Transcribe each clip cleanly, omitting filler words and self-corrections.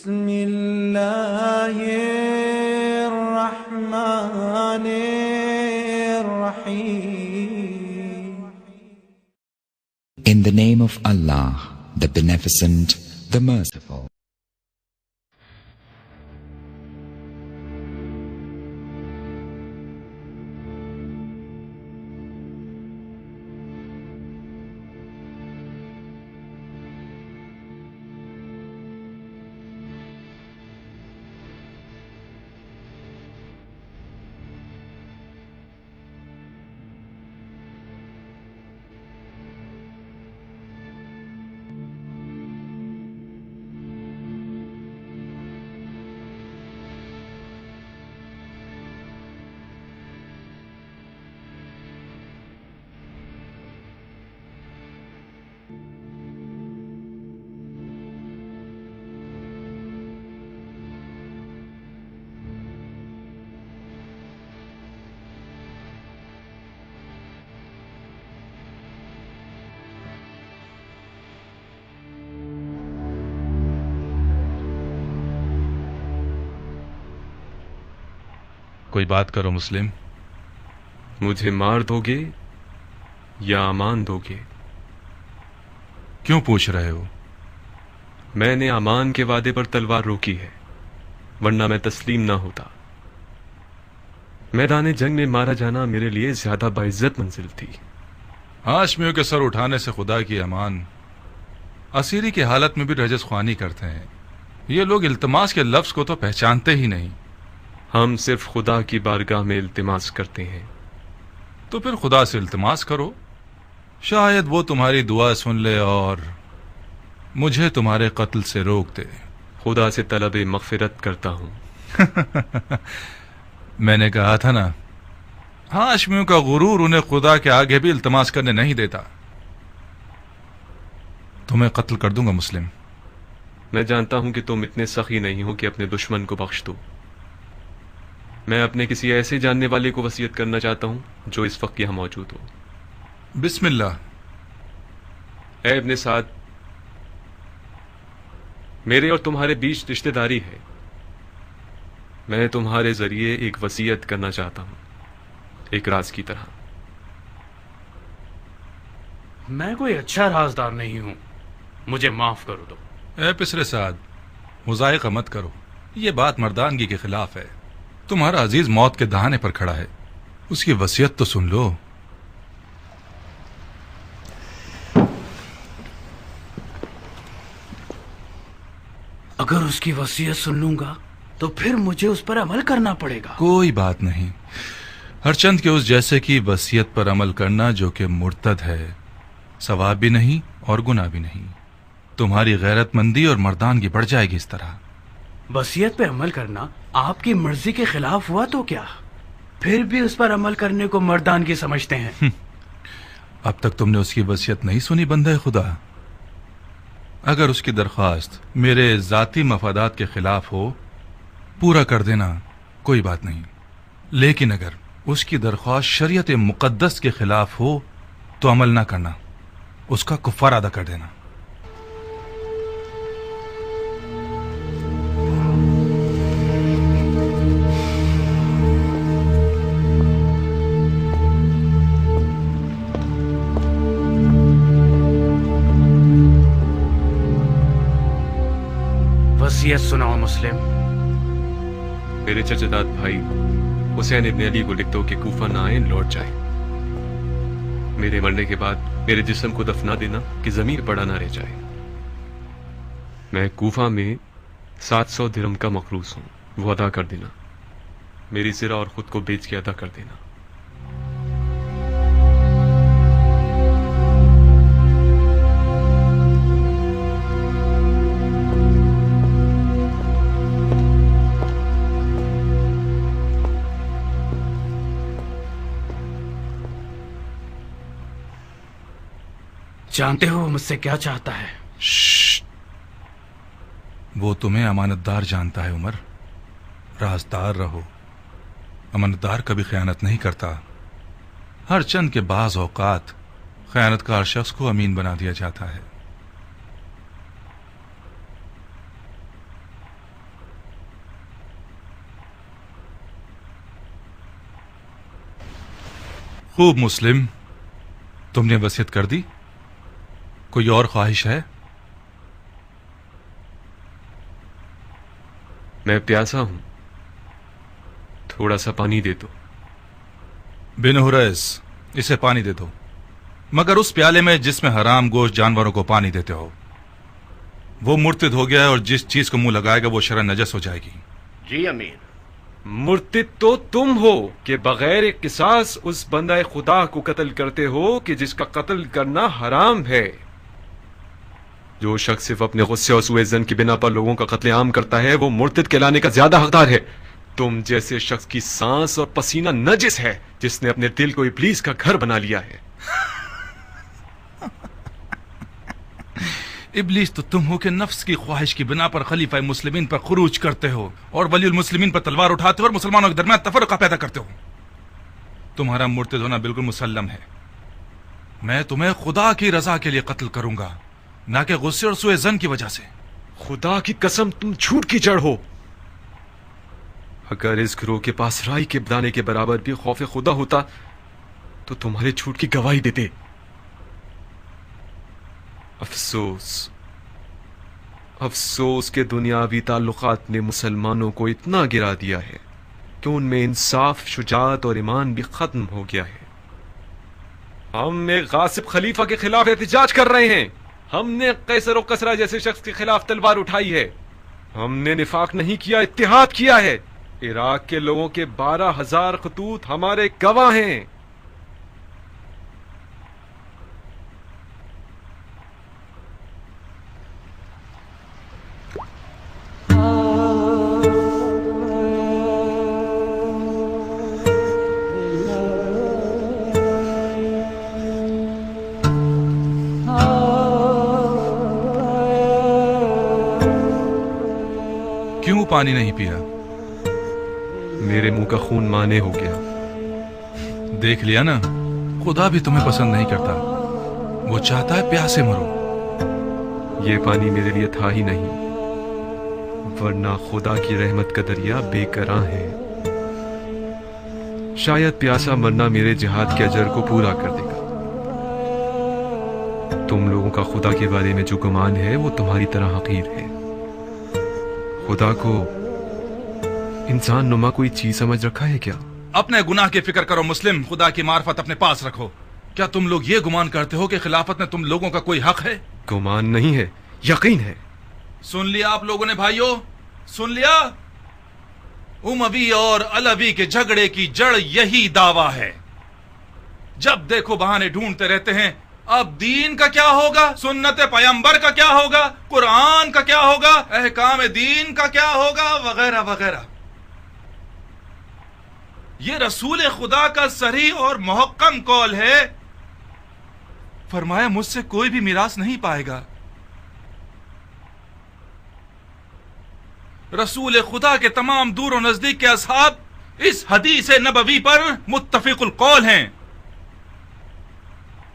بسم الله الرحمن الرحيم. In the name of Allah, the Beneficent, the Merciful. کوئی بات کرو مسلم. مجھے مار دو گے یا امان دو گے؟ کیوں پوچھ رہے ہو؟ میں نے امان کے وعدے پر تلوار روکی ہے، ورنہ میں تسلیم نہ ہوتا. میدان جنگ میں مارا جانا میرے لیے زیادہ باعزت منزل تھی. ہاشمیوں کے سر اٹھانے سے خدا کی امان. اسیری کی حالت میں بھی رجس خوانی کرتے ہیں. یہ لوگ التماس کے لفظ کو تو پہچانتے ہی نہیں. ہم صرف خدا کی بارگاہ میں التماس کرتے ہیں. تو پھر خدا سے التماس کرو، شاید وہ تمہاری دعا سن لے اور مجھے تمہارے قتل سے روک دے. خدا سے طلب مغفرت کرتا ہوں. میں نے کہا تھا نا، ہاشمیوں کا غرور انہیں خدا کے آگے بھی التماس کرنے نہیں دیتا. تمہیں قتل کر دوں گا مسلم. میں جانتا ہوں کہ تم اتنے سخی نہیں ہو کہ اپنے دشمن کو بخش دو. میں اپنے کسی ایسے جاننے والے کو وصیت کرنا چاہتا ہوں جو اس وقت یہاں موجود ہو. بسم اللہ. اے ابن سعد، میرے اور تمہارے بیچ رشتہ داری ہے. میں تمہارے ذریعے ایک وصیت کرنا چاہتا ہوں، ایک راز کی طرح. میں کوئی اچھا رازدار نہیں ہوں، مجھے معاف کر دو. اے پسر سعد، مضائقہ مت کرو. یہ بات مردانگی کے خلاف ہے. تمہارا عزیز موت کے دہانے پر کھڑا ہے، اس کی وصیت تو سن لو. اگر اس کی وصیت سن لوں گا تو پھر مجھے اس پر عمل کرنا پڑے گا. کوئی بات نہیں. ہر چند کے اس جیسے کی وصیت پر عمل کرنا جو کہ مرتد ہے، ثواب بھی نہیں اور گناہ بھی نہیں. تمہاری غیرت مندی اور مردانگی بڑھ جائے گی اس طرح. وصیت پہ عمل کرنا آپ کی مرضی کے خلاف ہوا تو کیا؟ پھر بھی اس پر عمل کرنے کو مردانگی سمجھتے ہیں. اب تک تم نے اس کی وصیت نہیں سنی بندہ خدا. اگر اس کی درخواست میرے ذاتی مفادات کے خلاف ہو، پورا کر دینا، کوئی بات نہیں. لیکن اگر اس کی درخواست شریعت مقدس کے خلاف ہو تو عمل نہ کرنا، اس کا کفارہ ادا کر دینا. وصیت سناؤ مسلم. میرے چچا بھائی حسین ابن علی کو لکھ دو کہ کوفہ نہ آئیں، لوٹ جائیں. میرے مرنے کے بعد میرے جسم کو دفنا دینا کہ ضمیر پڑا نہ رہ جائے. میں کوفہ میں 700 درہم کا مقروض ہوں، وہ ادا کر دینا. میری زرہ اور خود کو بیچ کے ادا کر دینا. جانتے ہو وہ مجھ سے کیا چاہتا ہے؟ وہ تمہیں امانت دار جانتا ہے عمر. رازدار رہو. امانت دار کبھی خیانت نہیں کرتا. ہر چند کے بعض اوقات خیانت کار شخص کو امین بنا دیا جاتا ہے. خوب مسلم، تم نے وصیت کر دی؟ کوئی اور خواہش ہے؟ میں پیاسا ہوں، تھوڑا سا پانی دے دو۔ بن حریث، اسے پانی دے دو، مگر اس پیالے میں جس میں حرام گوشت جانوروں کو پانی دیتے ہو۔ وہ مرتد ہو گیا ہے اور جس چیز کو منہ لگائے گا وہ شرعاً نجس ہو جائے گی۔ جی امیر۔ مرتد تو تم ہو کہ بغیر قصاص اس بندہ خدا کو قتل کرتے ہو کہ جس کا قتل کرنا حرام ہے۔ جو شخص صرف اپنے غصے اور سوء ظن کی بنا پر لوگوں کا قتل عام کرتا ہے وہ مرتد کہلانے کا زیادہ حقدار ہے۔ تم جیسے شخص کی سانس اور پسینہ نجس ہے جس نے اپنے دل کو ابلیس کا گھر بنا لیا ہے۔ ابلیس تو تم ہو کہ نفس کی خواہش کی بنا پر خلیفہ مسلمین پر خروج کرتے ہو اور ولی المسلمین پر تلوار اٹھاتے ہو اور مسلمانوں کے درمیان تفرقہ پیدا کرتے ہو۔ تمہارا مرتد ہونا بالکل مسلم ہے۔ میں تمہیں خدا کی رضا کے لیے قتل کروں گا، نہ کہ غصے اور سوء ظن کی وجہ سے۔ خدا کی قسم تم جھوٹ کی جڑ ہو۔ اگر اس گروہ کے پاس رائی کے دانے کے برابر بھی خوف خدا ہوتا تو تمہارے جھوٹ کی گواہی دیتے۔ افسوس کہ دنیاوی تعلقات نے مسلمانوں کو اتنا گرا دیا ہے کہ ان میں انصاف، شجاعت اور ایمان بھی ختم ہو گیا ہے۔ ہم ایک غاصب خلیفہ کے خلاف احتجاج کر رہے ہیں۔ ہم نے قیصر و کسریٰ جیسے شخص کے خلاف تلوار اٹھائی ہے۔ ہم نے نفاق نہیں کیا، اتحاد کیا ہے۔ عراق کے لوگوں کے 12,000 خطوط ہمارے گواہ ہیں۔ کیوں پانی نہیں پیا؟ میرے منہ کا خون مانے ہو گیا۔ دیکھ لیا نا، خدا بھی تمہیں پسند نہیں کرتا، وہ چاہتا ہے پیاسے مرو۔ یہ پانی میرے لیے تھا ہی نہیں، ورنہ خدا کی رحمت کا دریا بے کراں ہے۔ شاید پیاسا مرنا میرے جہاد کے اجر کو پورا کر دے گا۔ تم لوگوں کا خدا کے بارے میں جو گمان ہے وہ تمہاری طرح حقیر ہے۔ خدا کو انسان نما کوئی چیز سمجھ رکھا ہے کیا؟ اپنے گناہ کی فکر کرو مسلم، خدا کی معرفت اپنے پاس رکھو۔ کیا تم لوگ یہ گمان کرتے ہو کہ خلافت میں تم لوگوں کا کوئی حق ہے؟ گمان نہیں ہے، یقین ہے۔ سن لیا آپ لوگوں نے بھائیوں، سن لیا؟ اموی اور علوی کے جھگڑے کی جڑ یہی دعویٰ ہے۔ جب دیکھو بہانے ڈھونڈتے رہتے ہیں، اب دین کا کیا ہوگا، سنت پیغمبر کا کیا ہوگا، قرآن کا کیا ہوگا، احکام دین کا کیا ہوگا، وغیرہ وغیرہ۔ یہ رسول خدا کا صریح اور محکم قول ہے، فرمایا مجھ سے کوئی بھی میراث نہیں پائے گا۔ رسول خدا کے تمام دور و نزدیک کے اصحاب اس حدیث نبوی پر متفق القول ہیں۔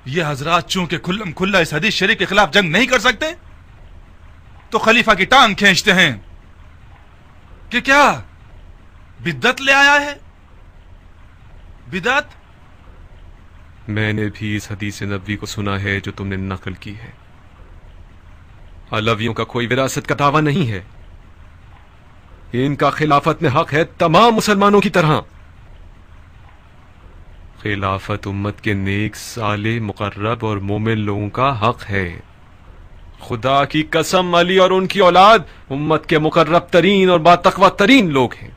یہ حضرات چونکہ کھلم کھلا اس حدیث شریف کے خلاف جنگ نہیں کر سکتے تو خلیفہ کی ٹانگ کھینچتے ہیں کہ کیا بدعت لے آیا ہے۔ بدعت؟ میں نے بھی اس حدیث نبوی کو سنا ہے جو تم نے نقل کی ہے۔ علویوں کا کوئی وراثت کا دعویٰ نہیں ہے، ان کا خلافت میں حق ہے تمام مسلمانوں کی طرح۔ خلافت امت کے نیک، صالح، مقرب اور مومن لوگوں کا حق ہے۔ خدا کی قسم علی اور ان کی اولاد امت کے مقرب ترین اور باتقوی ترین لوگ ہیں۔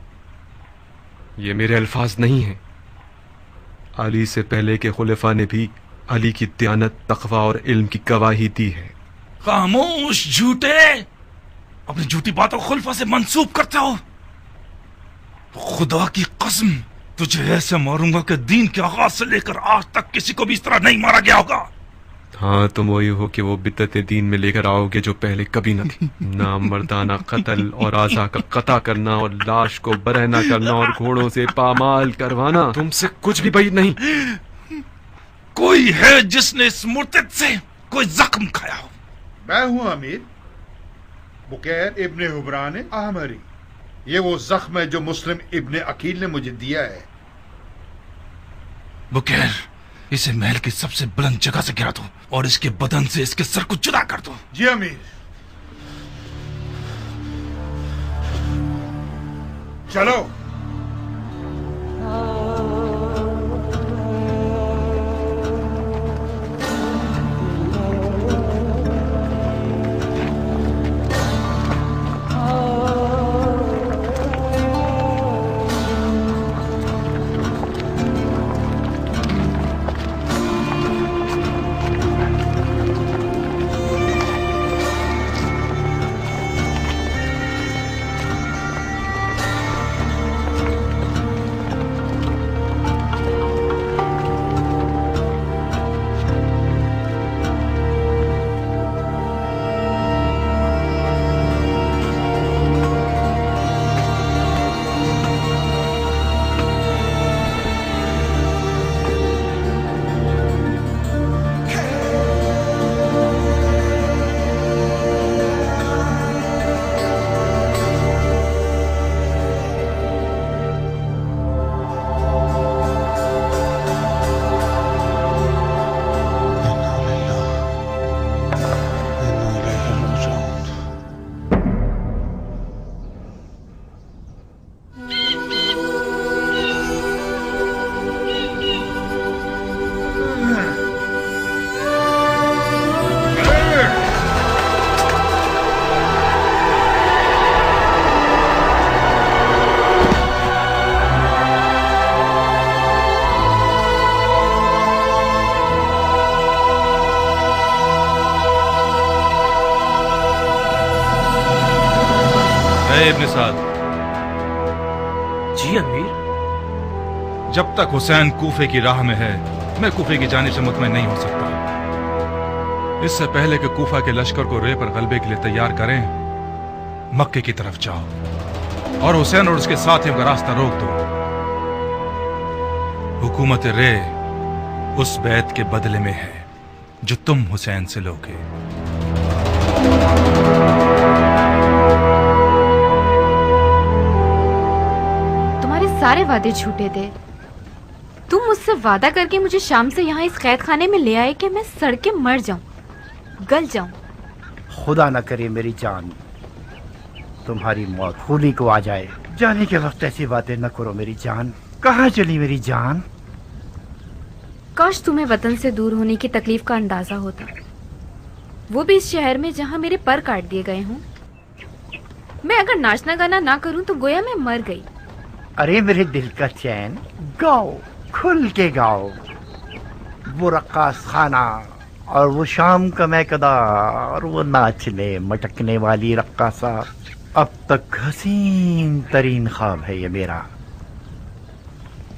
یہ میرے الفاظ نہیں ہیں، علی سے پہلے کے خلفاء نے بھی علی کی دیانت، تقوی اور علم کی گواہی دی ہے۔ خاموش جھوٹے، اپنی جھوٹی باتوں کو خلفاء سے منسوب کرتے ہو۔ خدا کی قسم تجھے ایسے ماروں گا کہ دین کے آغاز سے لے کر آج تک کسی کو بھی اس طرح نہیں مارا گیا ہوگا۔ ہاں تم وہی ہو کہ وہ بدعتیں دین میں لے کر آؤ گے جو پہلے کبھی نہ تھی۔ نامردانہ قتل اور اعضاء کا قطع کرنا اور لاش کو برہنہ کرنا اور گھوڑوں سے پامال کروانا تم سے کچھ بھی بعید نہیں۔ کوئی ہے جس نے اس مرتد سے کوئی زخم کھایا ہو؟ میں ہوں امیر، بکیر ابن حبران احمری۔ یہ وہ زخم ہے جو مسلم ابن عقیل نے مجھے دیا ہے۔ بکیر اسے محل کی سب سے بلند جگہ سے گرا دو اور اس کے بدن سے اس کے سر کو جدا کر دو. جی امیر. چلو. ابن سعد. جی امیر. جب تک حسین کوفے کی راہ میں ہے میں کوفے کی جانب سے مطمئن نہیں ہو سکتا. اس سے پہلے کہ کوفہ کے لشکر کو رے پر غلبے کے لیے تیار کریں مکے کی طرف جاؤ اور حسین اور اس کے ساتھیوں کا راستہ روک دو. حکومت رے اس بیعت کے بدلے میں ہے جو تم حسین سے لوگے. سارے وعدے جھوٹے تھے. تم مجھ سے وعدہ کر کے مجھے شام سے یہاں اس قید خانے میں لے آئے کہ میں سڑ کے مر جاؤں, گل جاؤں. خدا نہ کرے میری جان تمہاری موت خولی کو آ جائے. جانے کے وقت ایسی باتیں نہ کرو میری جان. کہاں چلی میری جان؟ کاش تمہیں وطن سے دور ہونے کی تکلیف کا اندازہ ہوتا, وہ بھی اس شہر میں جہاں میرے پر کاٹ دیے گئے ہوں. میں اگر ناچنا گانا نہ کروں تو گویا میں مر گئی. ارے میرے دل کا چین, گاؤ, کھل کے گاؤ. وہ رقاص خانہ اور وہ شام کا میکدہ اور وہ ناچنے مٹکنے والی رقاصہ اب تک حسین ترین خواب ہے یہ میرا.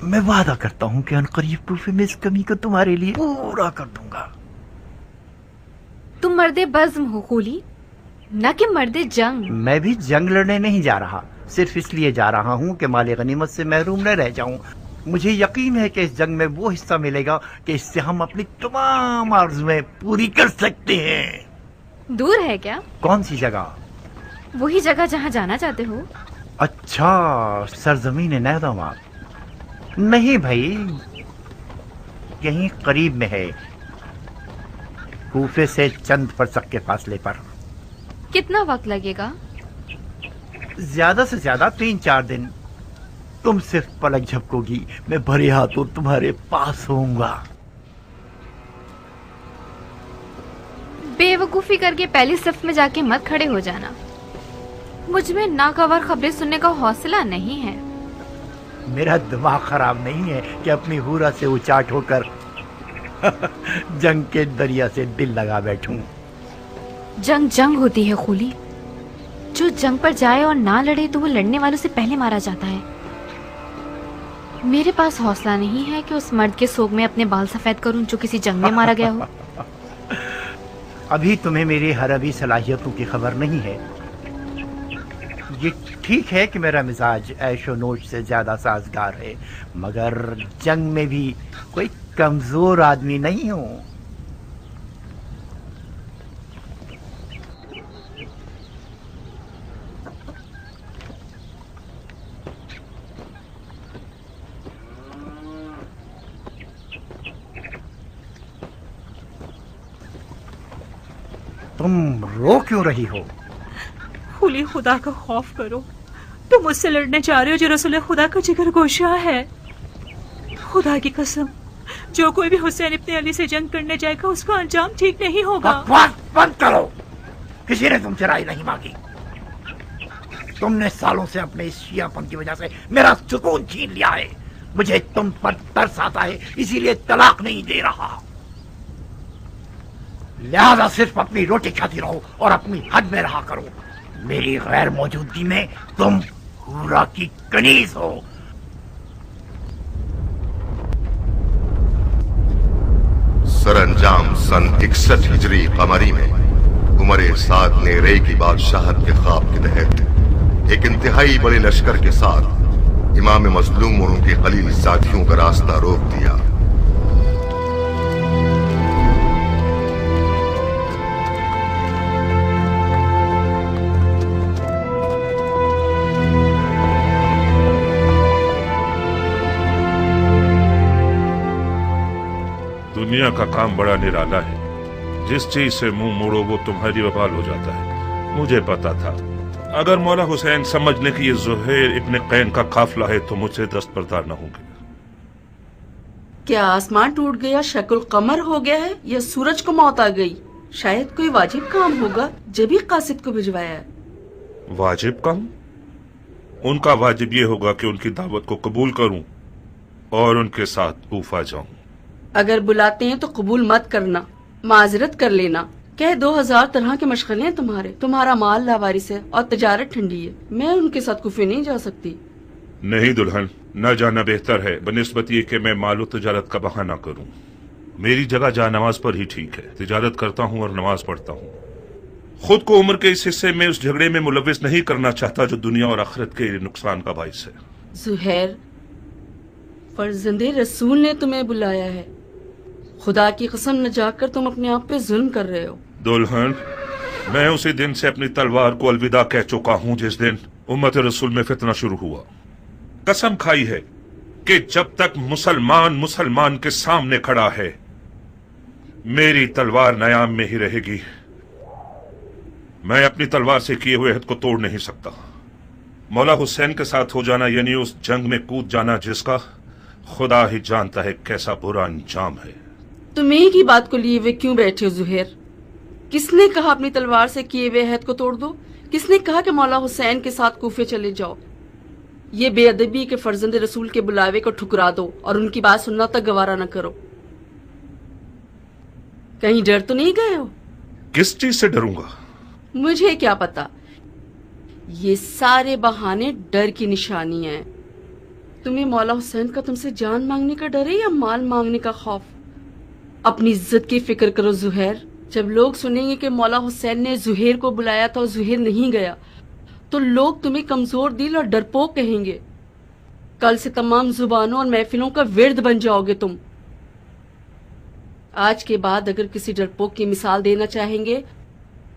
میں وعدہ کرتا ہوں کہ عنقریب کوفے میں اس کمی کو تمہارے لیے پورا کر دوں گا. تم مرد بزم ہو خولی, نہ کہ مرد جنگ. میں بھی جنگ لڑنے نہیں جا رہا, صرف اس لیے جا رہا ہوں کہ مال غنیمت سے محروم نہ رہ جاؤں. مجھے یقین ہے کہ اس جنگ میں وہ حصہ ملے گا کہ اس سے ہم اپنی تمام آرزویں پوری کر سکتے ہیں. دور ہے کیا؟ کون سی جگہ؟ وہی جگہ جہاں جانا چاہتے ہو. اچھا, سرزمین نیدما. نہیں بھائی, یہیں قریب میں ہے, کوفے سے چند فرسخ کے فاصلے پر. کتنا وقت لگے گا؟ زیادہ سے زیادہ 3-4 دن. تم صرف پلک جھپکو گی, میں بھرے ہاتھوں تمہارے پاس ہوں گا. بے وقوفی کر کے پہلی صف میں جا کے مت کھڑے ہو جانا. مجھ میں ناگوار خبریں سننے کا حوصلہ نہیں ہے. میرا دماغ خراب نہیں ہے کہ اپنی حورا سے اچاٹ ہو کر جنگ کے دریا سے دل لگا بیٹھوں. جنگ جنگ ہوتی ہے خولی. جو جنگ پر جائے اور نہ لڑے تو وہ لڑنے والوں سے پہلے مارا جاتا ہے. میرے پاس حوصلہ نہیں ہے کہ اس مرد کے سوگ میں اپنے بال سفید کروں جو کسی جنگ میں مارا گیا ہو. ابھی تمہیں میری حربی صلاحیتوں کی خبر نہیں ہے. یہ ٹھیک ہے کہ میرا مزاج عیش و نوش سے زیادہ سازگار ہے, مگر جنگ میں بھی کوئی کمزور آدمی نہیں ہوں. तुम रो क्यों रही हो? खुली खुदा का खौफ करो, तुम मुझसे लड़ने जा रहे हो जो रसूल खुदा का जिगर गोशा है। खुदा की कसम, जो कोई भी हुसैन इब्ने अली से जंग करने जाएगा उसका अंजाम ठीक नहीं होगा। बकवास बंद करो, किसी ने तुमसे राय नहीं मांगी। तुमने सालों से अपने इस शियापन की वजह से मेरा सुकून छीन लिया है। मुझे तुम पर तरस आता है, इसीलिए तलाक नहीं दे रहा। लिहाजा सिर्फ अपनी रोटी खाती रहो और अपनी हद में रहा करो। मेरी गैर मौजूदगी में तुम हुरा की कनीज हो। सरअंजाम सन 61 हिजरी कमरी में उमर साद ने रे की बादशाहत के ख्वाब के तहत एक इंतहाई बड़े लश्कर के साथ इमाम मजलूम और उनके खलील साथियों का रास्ता रोक दिया। दुनिया का काम बड़ा निराला है, जिस चीज से मुंह मोड़ो वो तुम्हारी वबाल हो जाता है। मुझे पता था अगर मौला हुसैन समझ ले कि ये ज़ुहैर इब्ने कैन का काफिला है तो मुझसे दस्तबरदार न होंगे। क्या आसमान टूट गया, शक्ल कमर हो गया है, या सूरज को मौत आ गई? शायद कोई वाजिब काम होगा जब ही कासिद को भिजवाया है। वाजिब काम? उनका वाजिब ये होगा कि उनकी दावत को कबूल करूं और उनके साथ कूफा जाऊं। अगर बुलाते हैं तो कबूल मत करना, माजरत कर लेना। कह 2000 तरह के मशगले हैं तुम्हारे, तुम्हारा माल लावारिस है और तजारत ठंडी है। मैं उनके साथ कुफे नहीं जा सकती। नहीं दुल्हन, न जाना बेहतर है बनिस्बत ये कि मैं मालो तजारत का बहाना करूं। मेरी जगह जा नमाज पर ही ठीक है। तिजारत करता हूं और नमाज पढ़ता हूं। खुद को उम्र के इस हिस्से में उस झगड़े में मुलविस नहीं करना चाहता जो दुनिया और आखिरत के नुकसान का बाइस है। ज़ुहैर, फर्जंदे रसूल ने तुम्हें बुलाया है। खुदा की कसम न जाकर तुम अपने आप पे जुल्म कर रहे हो। दुल्हन, मैं उसी दिन से अपनी तलवार को अलविदा कह चुका हूं जिस दिन उम्मत रसूल में फितना शुरू हुआ। कसम खाई है कि जब तक मुसलमान मुसलमान के सामने खड़ा है मेरी तलवार नयाम में ही रहेगी। मैं अपनी तलवार से किए हुए अहद को तोड़ नहीं सकता। मौला हुसैन के साथ हो जाना यानी उस जंग में कूद जाना जिसका खुदा ही जानता है कैसा बुरा अंजाम है। तुम एक ही बात को लिए हुए क्यों बैठे हो ज़ुहैर? किसने कहा अपनी तलवार से किए हुए अहद को तोड़ दो? किसने कहा कि मौला हुसैन के साथ कूफे चले जाओ? ये बेअदबी के फर्जंद रसूल के बुलावे को ठुकरा दो और उनकी बात सुनना तक गवारा न करो। कहीं डर तो नहीं गए हो? किस चीज से डरूंगा? मुझे क्या पता। ये सारे बहाने डर की निशानियां हैं। तुम्हें मौला हुसैन का तुमसे जान मांगने का डर है या माल मांगने का खौफ? अपनी इज्जत की फिक्र करो ज़ुहैर। जब लोग सुनेंगे कि मौला हुसैन ने ज़ुहैर को बुलाया था और ज़ुहैर नहीं गया तो लोग तुम्हें कमजोर दिल और डरपोक कहेंगे। कल से तमाम जुबानों और महफिलों का विर्द बन जाओगे तुम। आज के बाद अगर किसी डरपोक की मिसाल देना चाहेंगे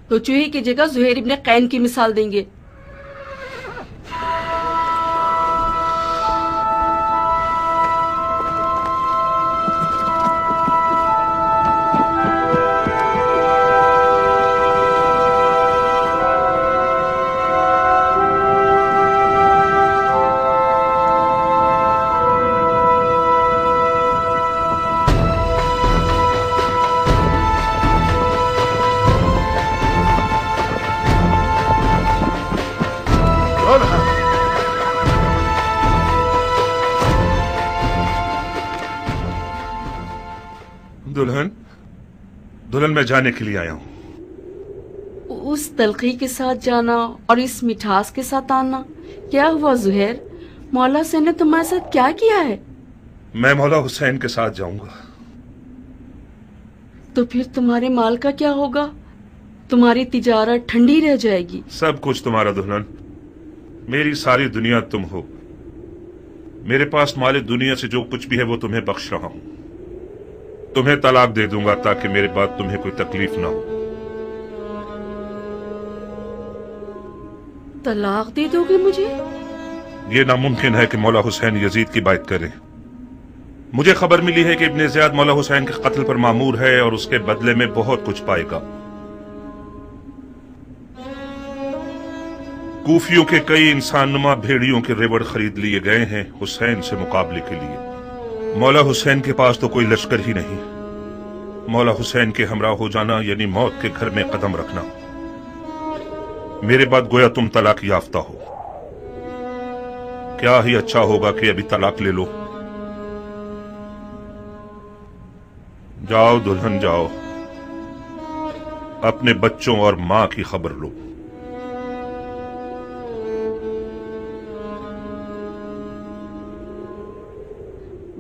तो चूहे की जगह ज़ुहैर इब्ने कैन की मिसाल देंगे। दुल्हन मैं जाने के लिए आया हूँ। उस तलखी के साथ जाना और इस मिठास के साथ आना, क्या हुआ ज़ुहैर? मौला हुसैन ने तुम्हारे साथ क्या किया है? मैं मौला हुसैन के साथ जाऊंगा। तो फिर तुम्हारे माल का क्या होगा? तुम्हारी तिजारत ठंडी रह जाएगी। सब कुछ तुम्हारा दुल्हन। मेरी सारी दुनिया तुम हो। मेरे पास माले दुनिया से जो कुछ भी है वो तुम्हें बख्श रहा हूँ। तुम्हें तलाक दे दूंगा ताकि मेरे बाद तुम्हें कोई तकलीफ ना हो। तलाक दे दोगे मुझे? ये नामुमकिन है कि मौला हुसैन यजीद की बात करें। मुझे खबर मिली है कि इब्ने ज़ियाद मौला हुसैन के कत्ल पर मामूर है और उसके बदले में बहुत कुछ पाएगा। کوفیوں کے کئی انسان نما بھیڑیوں کے ریوڑ خرید لیے گئے ہیں حسین سے مقابلے کے لیے۔ مولا حسین کے پاس تو کوئی لشکر ہی نہیں۔ مولا حسین کے ہمراہ ہو جانا یعنی موت کے گھر میں قدم رکھنا۔ میرے بعد گویا تم طلاق یافتہ ہو۔ کیا ہی اچھا ہوگا کہ ابھی طلاق لے لو۔ جاؤ دلہن جاؤ، اپنے بچوں اور ماں کی خبر لو۔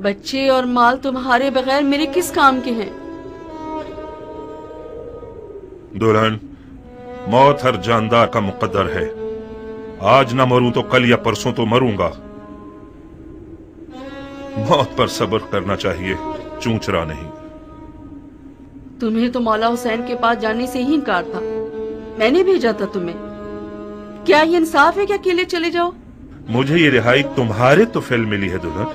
بچے اور مال تمہارے بغیر میرے کس کام کے ہیں؟ دلہن، موت ہر جاندار کا مقدر ہے۔ آج نہ مروں تو کل یا پرسوں تو مروں گا۔ موت پر صبر کرنا چاہیے، چونچرا نہیں۔ تمہیں تو مولا حسین کے پاس جانے سے ہی انکار تھا، میں نے بھیجا تھا تمہیں۔ کیا یہ انصاف ہے کہ اکیلے چلے جاؤ؟ مجھے یہ رہائی تمہارے تو فعل ملی ہے دلہن۔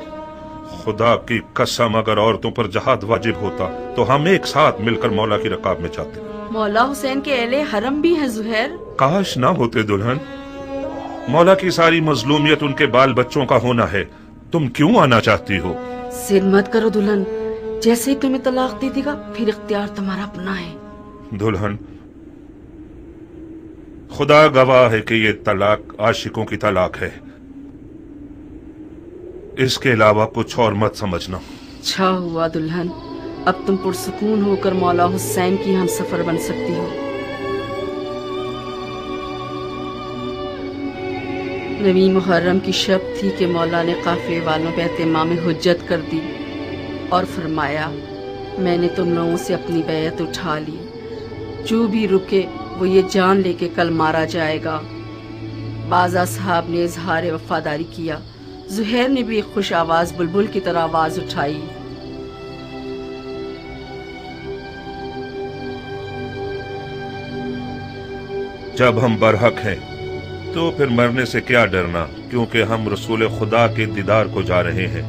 خدا کی قسم اگر عورتوں پر جہاد واجب ہوتا تو ہم ایک ساتھ مل کر مولا کی رکاب میں جاتے۔ مولا حسین کے اہل حرم بھی ہیں زہیر۔ کاش نہ ہوتے دلہن۔ مولا کی ساری مظلومیت ان کے بال بچوں کا ہونا ہے، تم کیوں آنا چاہتی ہو؟ ضد مت کرو دلہن، جیسے ہی تمہیں طلاق دے دے گا پھر اختیار تمہارا اپنا ہے۔ دلہن، خدا گواہ ہے کہ یہ طلاق عاشقوں کی طلاق ہے، اس کے علاوہ کچھ اور مت سمجھنا۔ اچھا ہوا دلہن، اب تم پرسکون ہو کر مولا حسین کی ہم سفر بن سکتی ہو۔ نویں محرم کی شب تھی کہ مولا نے قافلے والوں پہ اہتمام حجت کر دی اور فرمایا، میں نے تم لوگوں سے اپنی بیعت اٹھا لی، جو بھی رکے وہ یہ جان لے کے کل مارا جائے گا۔ بعض اصحاب نے اظہار وفاداری کیا، زہیر نے بھی ایک خوش آواز بلبل کی طرح آواز اٹھائی، جب ہم برحق ہیں تو پھر مرنے سے کیا ڈرنا، کیونکہ ہم رسول خدا کے دیدار کو جا رہے ہیں۔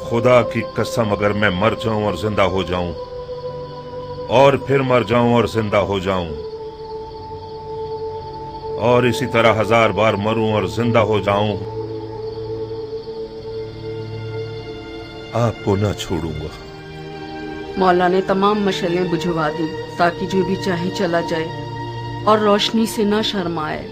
خدا کی قسم اگر میں مر جاؤں اور زندہ ہو جاؤں اور پھر مر جاؤں اور زندہ ہو جاؤں اور اسی طرح 1000 بار مروں اور زندہ ہو جاؤں، آپ کو نہ چھوڑوں گا۔ مولا نے تمام مشعلیں بجھوا دی تاکہ جو بھی چاہے چلا جائے اور روشنی سے نہ شرمائے۔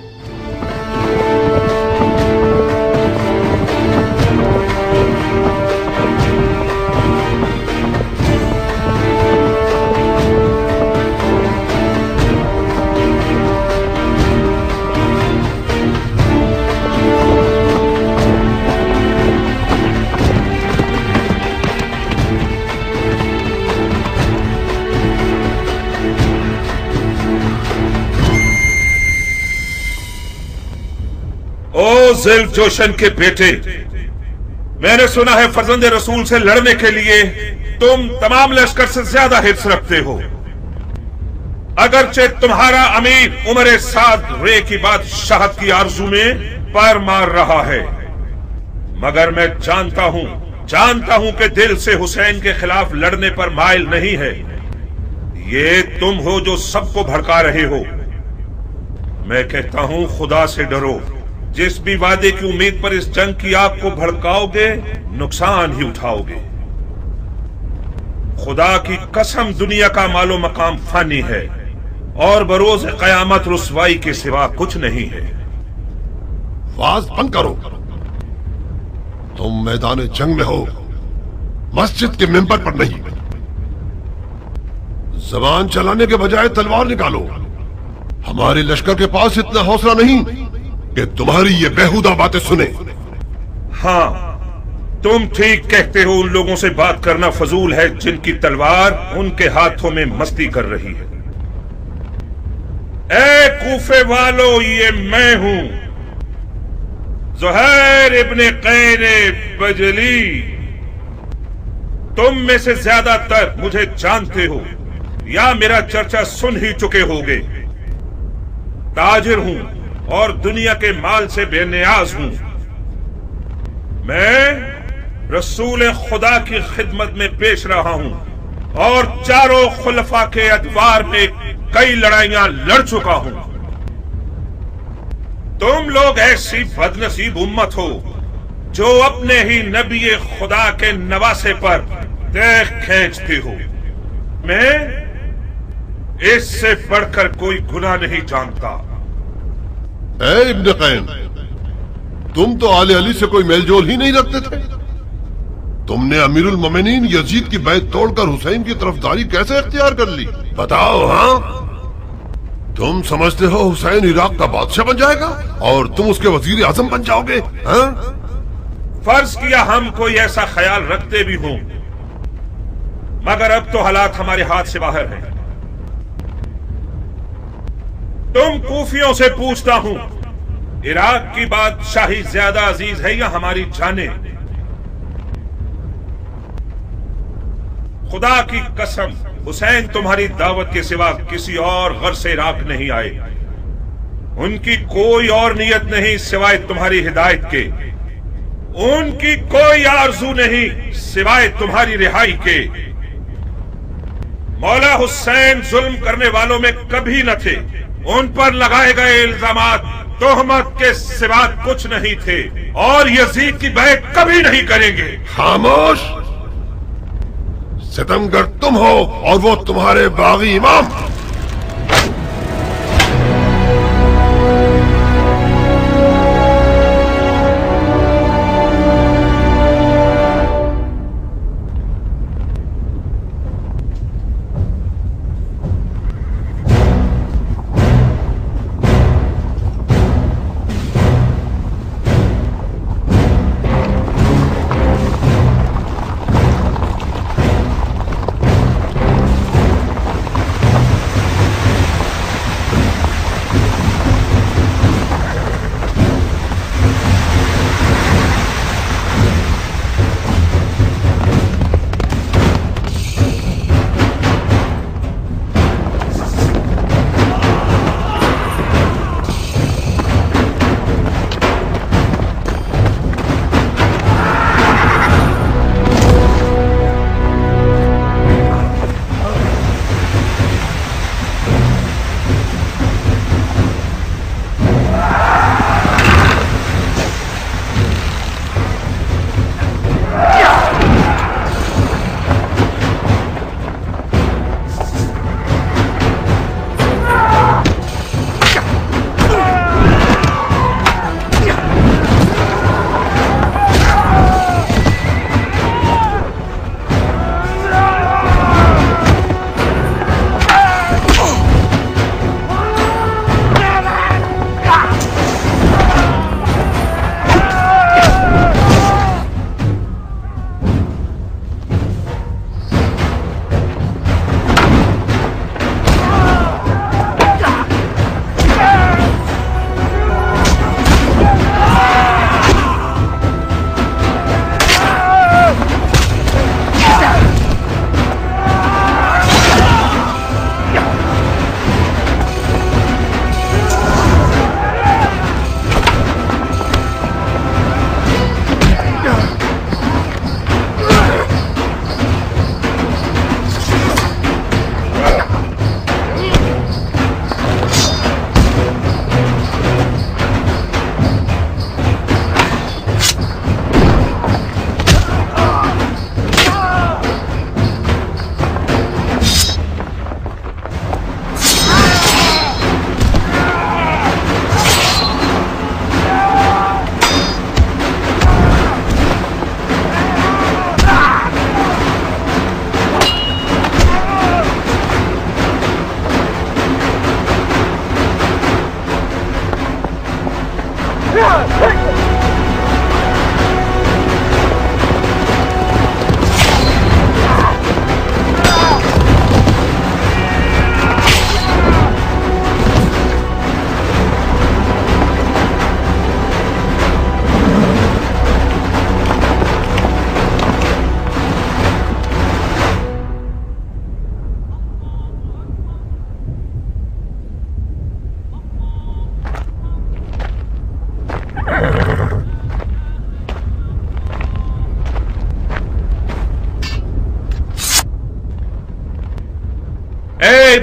او ذیل جوشن کے بیٹے، میں نے سنا ہے فرزند رسول سے لڑنے کے لیے تم تمام لشکر سے زیادہ حرص رکھتے ہو۔ اگرچہ تمہارا امیر عمر سعد رے کی بادشاہت کی آرزو میں پیر مار رہا ہے، مگر میں جانتا ہوں کہ دل سے حسین کے خلاف لڑنے پر مائل نہیں ہے۔ یہ تم ہو جو سب کو بھڑکا رہے ہو۔ میں کہتا ہوں خدا سے ڈرو، جس بھی وعدے کی امید پر اس جنگ کی آگ کو بھڑکاؤ گے نقصان ہی اٹھاؤ گے۔ خدا کی قسم دنیا کا مال و مقام فانی ہے اور بروز قیامت رسوائی کے سوا کچھ نہیں ہے۔ واز بند کرو، تم میدان جنگ میں ہو، مسجد کے ممبر پر نہیں۔ زبان چلانے کے بجائے تلوار نکالو۔ ہمارے لشکر کے پاس اتنا حوصلہ نہیں کہ تمہاری یہ بیہودہ باتیں سنے۔ ہاں، تم ٹھیک کہتے ہو، ان لوگوں سے بات کرنا فضول ہے جن کی تلوار ان کے ہاتھوں میں مستی کر رہی ہے۔ اے کوفے والو، یہ میں ہوں، زہیر ابن قیر بجلی۔ تم میں سے زیادہ تر مجھے جانتے ہو یا میرا چرچا سن ہی چکے ہوگے۔ تاجر ہوں اور دنیا کے مال سے بے نیاز ہوں۔ میں رسول خدا کی خدمت میں پیش رہا ہوں اور چاروں خلفاء کے ادوار میں कई लड़ाइयां लड़ चुका हूं। तुम लोग ऐसी बदनसीब उम्मत हो जो अपने ही नबी खुदा के नवासे पर देख खींचती हो। मैं इससे बढ़कर कोई गुनाह नहीं जानता। ए इब्न कैन, तुम तो आले अली से कोई मेलजोल ही नहीं रखते थे। तुमने अमीरुल मोमिनीन यजीद की बैत तोड़कर हुसैन की तरफदारी कैसे इख्तियार कर ली? बताओ। हाँ, तुम समझते हो हुसैन इराक का बादशाह बन जाएगा और तुम उसके वजीर आजम बन जाओगे? हाँ? फर्ज किया हम कोई ऐसा ख्याल रखते भी हों, मगर अब तो हालात हमारे हाथ से बाहर हैं। तुम कूफियों से पूछता हूं, इराक की बादशाही ज्यादा अजीज है या हमारी जाने? खुदा की कसम, हुसैन तुम्हारी दावत के सिवा किसी और गर्ज से इराक नहीं आए। उनकी कोई और नियत नहीं सिवाय तुम्हारी हिदायत के। उनकी कोई आरजू नहीं सिवाय तुम्हारी रिहाई के। मौला हुसैन जुल्म करने वालों में कभी न थे। उन पर लगाए गए इल्जामात तोहमत के सिवा कुछ नहीं थे और यजीद की बैत कभी नहीं करेंगे। खामोश! सितमगर तुम हो और वो तुम्हारे बागी इमाम।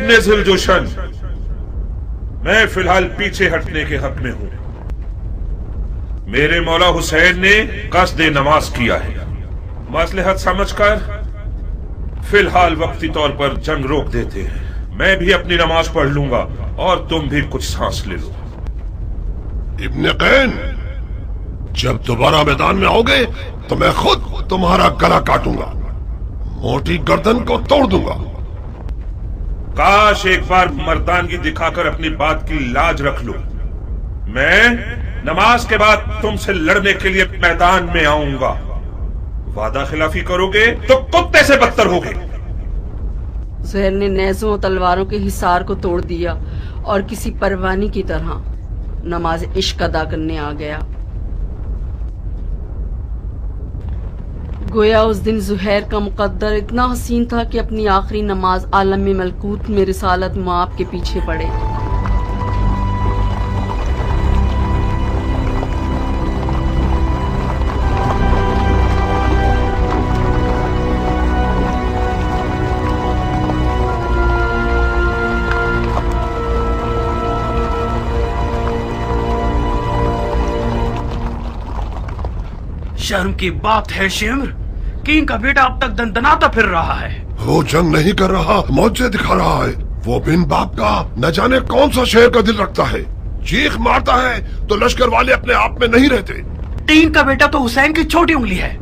इब्ने जुलजुशन, मैं फिलहाल पीछे हटने के हक में हूं। मेरे मौला हुसैन ने कस्दे नमाज किया है। मसलहत समझकर फिलहाल वक्ती तौर पर जंग रोक देते हैं। मैं भी अपनी नमाज पढ़ लूंगा और तुम भी कुछ सांस ले लो। इब्ने कैन, जब दोबारा मैदान में आओगे तो मैं खुद तुम्हारा गला काटूंगा, मोटी गर्दन को तोड़ दूंगा। काश एक बार मर्दानगी दिखाकर अपनी बात की लाज रख लो। मैं नमाज के बाद तुमसे लड़ने के लिए मैदान में आऊंगा। वादा खिलाफी करोगे तो कुत्ते से बदतर होगे। ज़ुहैर ने नेज़ों और तलवारों के हिसार को तोड़ दिया और किसी परवानी की तरह नमाज इश्क अदा करने आ गया। गोया उस दिन ज़ुहैर का मुकद्दर इतना हसीन था कि अपनी आखिरी नमाज आलम मलकूत में रिसालत मुआब के पीछे पड़े। शर्म की बात है शिम्र, किंग का बेटा अब तक दंदनाता फिर रहा है। वो जंग नहीं कर रहा, मौजे दिखा रहा है। वो बिन बाप का न जाने कौन सा शेर का दिल रखता है। चीख मारता है तो लश्कर वाले अपने आप में नहीं रहते। किंग का बेटा तो हुसैन की छोटी उंगली है।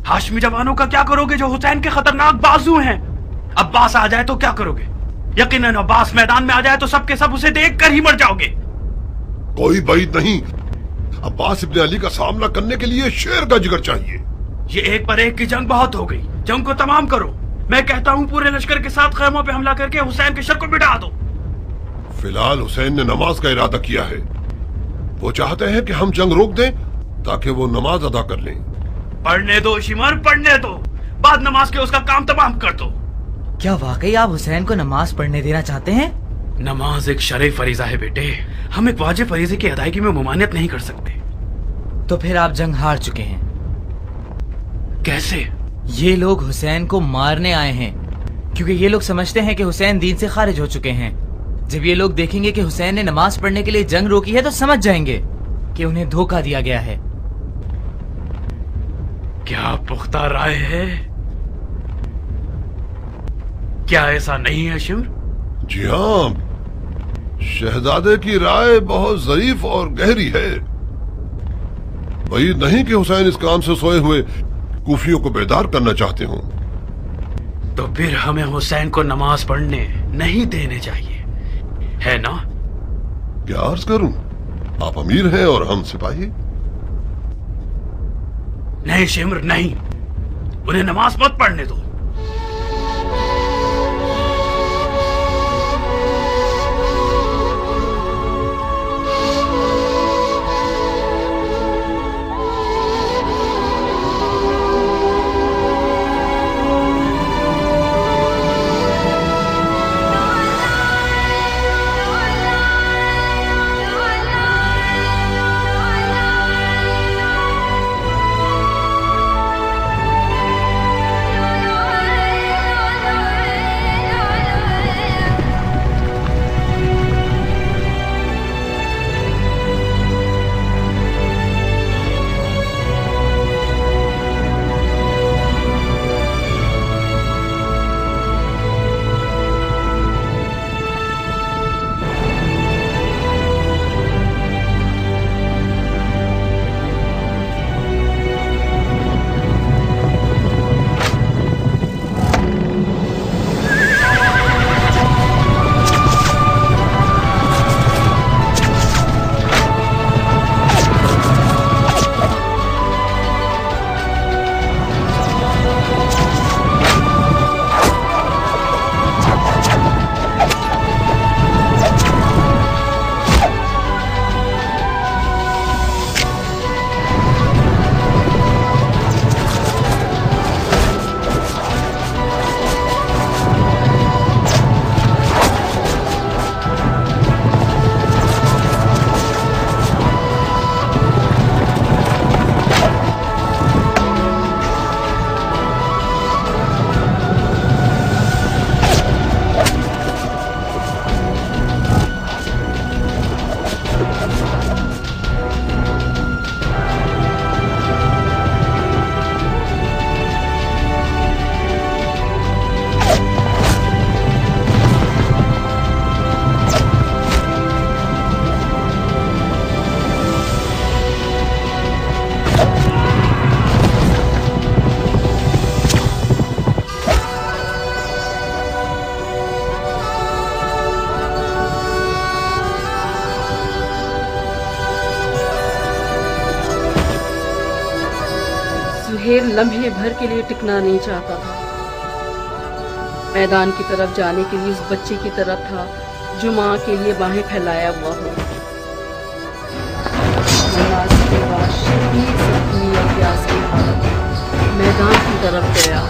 हाशमी जवानों का क्या करोगे जो हुसैन के खतरनाक बाजू हैं? अब्बास आ जाए तो क्या करोगे? यकीनन अब्बास मैदान में आ जाए तो सबके सब उसे देख कर ही मर जाओगे। कोई बैद नहीं, अब्बास इब्ने अली का सामना करने के लिए शेर का जिगर चाहिए। ये एक पर एक की जंग बहुत हो गई, जंग को तमाम करो। मैं कहता हूँ पूरे लश्कर के साथ खैमों पे हमला करके हुसैन के शर को मिटा दो। फिलहाल हुसैन ने नमाज का इरादा किया है। वो चाहते हैं कि हम जंग रोक दें ताकि वो नमाज अदा कर लें। पढ़ने दो शिमर, पढ़ने दो, बाद नमाज के उसका काम तमाम कर दो। क्या वाकई आप हुसैन को नमाज पढ़ने देना चाहते हैं? नमाज एक शरई फरीजा है बेटे, हम एक वाजिब फरीजे की अदायगी में मुमानियत नहीं कर सकते। तो फिर आप जंग हार चुके हैं। कैसे? ये लोग हुसैन को मारने आए हैं, क्योंकि ये लोग समझते हैं कि हुसैन दीन से खारिज हो चुके हैं। जब ये लोग देखेंगे कि हुसैन ने नमाज पढ़ने के लिए जंग रोकी है तो समझ जाएंगे कि उन्हें धोखा दिया गया है। क्या पुख्ता राय है? क्या ऐसा नहीं है शिम्र? जी हाँ, शहजादे की राय बहुत ज़रीफ और गहरी है। वही नहीं कि हुसैन इस काम से सोए हुए कूफियों को बेदार करना चाहते हों। तो फिर हमें हुसैन को नमाज पढ़ने नहीं देने चाहिए, है ना? क्या अर्ज करूं, आप अमीर हैं और हम सिपाही। नहीं शिम्र नहीं, उन्हें नमाज मत पढ़ने दो। सुहेल लम्हे भर के लिए टिकना नहीं चाहता था। मैदान की तरफ जाने के लिए उस बच्चे की तरफ था जो माँ के लिए बाहें फैलाया हुआ हो। नमाज के बाद शदीद जख्मी और प्यास की हालत में मैदान की तरफ गया।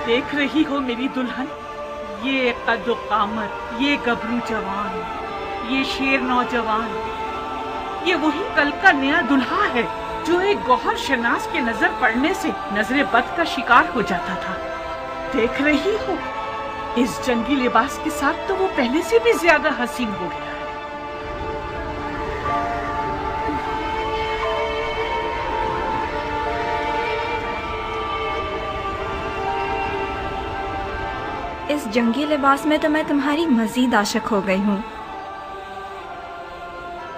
देख रही हो मेरी दुल्हन, ये कद्दो कामत, ये गबरू जवान, ये शेर नौजवान, ये वही कल का नया दुल्हा है जो एक गौहर शनास के नजर पड़ने से नजरे बद का शिकार हो जाता था। देख रही हो, इस जंगी लिबास के साथ तो वो पहले से भी ज्यादा हसीन हो गया। इस जंगी लिबास में तो मैं तुम्हारी मजीद आशिक हो गई हूँ।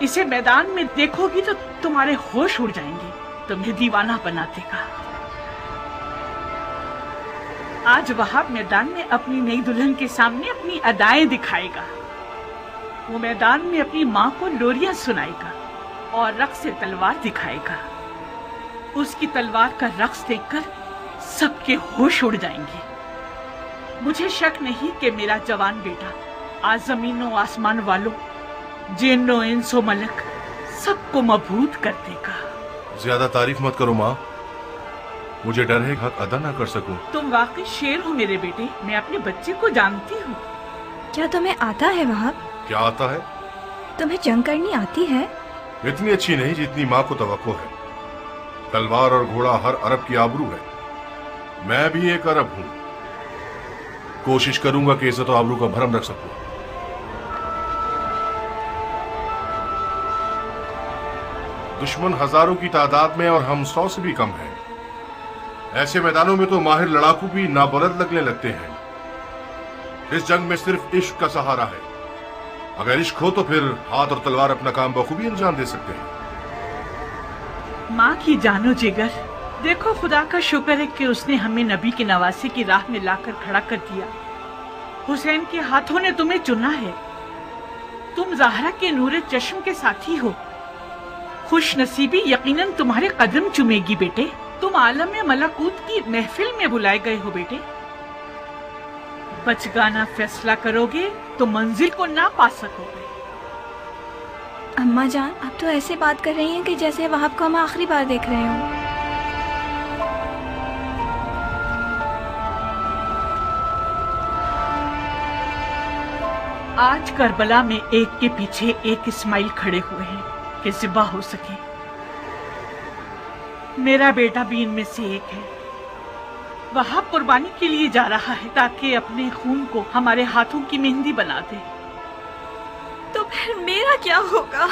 इसे मैदान में देखोगी तो तुम्हारे होश उड़ जाएंगे, तुम्हें दीवाना बना देगा। आज वहाब मैदान में अपनी नई दुल्हन के सामने अपनी अदाएं दिखाएगा। वो मैदान में अपनी माँ को लोरियां सुनाएगा और रक्स से तलवार दिखाएगा। उसकी तलवार का रक्स देखकर सबके होश उड़ जाएंगे। मुझे शक नहीं कि मेरा जवान बेटा आज जमीनों आसमान वालों, जिन्नो इंसो मलक सबको मबहूत कर देगा। ज्यादा तारीफ मत करो माँ, मुझे डर है हक अदा ना कर सकूं। तुम वाकई शेर हो मेरे बेटे, मैं अपने बच्चे को जानती हूँ। क्या तुम्हें आता है वहाब? क्या आता है? तुम्हें जंग करनी आती है? इतनी अच्छी नहीं जितनी माँ को तवक्को है। तलवार और घोड़ा हर अरब की आबरू है। मैं भी एक अरब हूँ। कोशिश करूंगा कि इज्जत और आबरू का भरम रख सकूं। दुश्मन हजारों की तादाद में और हम 100 से भी कम हैं। ऐसे मैदानों में तो माहिर लड़ाकू भी नाबलद लगने लगते हैं। इस जंग में सिर्फ इश्क का सहारा है। अगर इश्क हो तो फिर हाथ और तलवार अपना काम बखूबी अंजाम दे सकते हैं। माँ की जानो जिगर, देखो खुदा का शुक्र है कि उसने हमें नबी की नवासी की राह में लाकर खड़ा कर दिया। हुसैन के हाथों ने तुम्हें चुना है। तुम ज़हरा के नूरे चश्म के साथी हो। खुश नसीबी यकीनन तुम्हारे कदम चुमेगी बेटे। तुम आलम मलकूत की महफिल में बुलाए गए हो बेटे। बचगाना फैसला करोगे तो मंजिल को ना पा सकोगे। अम्मा जान, आप तो ऐसे बात कर रही हैं कि जैसे वहाब को हम आखिरी बार देख रहे हों। आज करबला में एक के पीछे एक इस्माइल खड़े हुए हैं कि ज़िबा हो सके। मेरा बेटा भी इनमें से एक है। वहाब कुर्बानी के लिए जा रहा है ताकि अपने खून को हमारे हाथों की मेहंदी बना दे। तो फिर मेरा क्या होगा?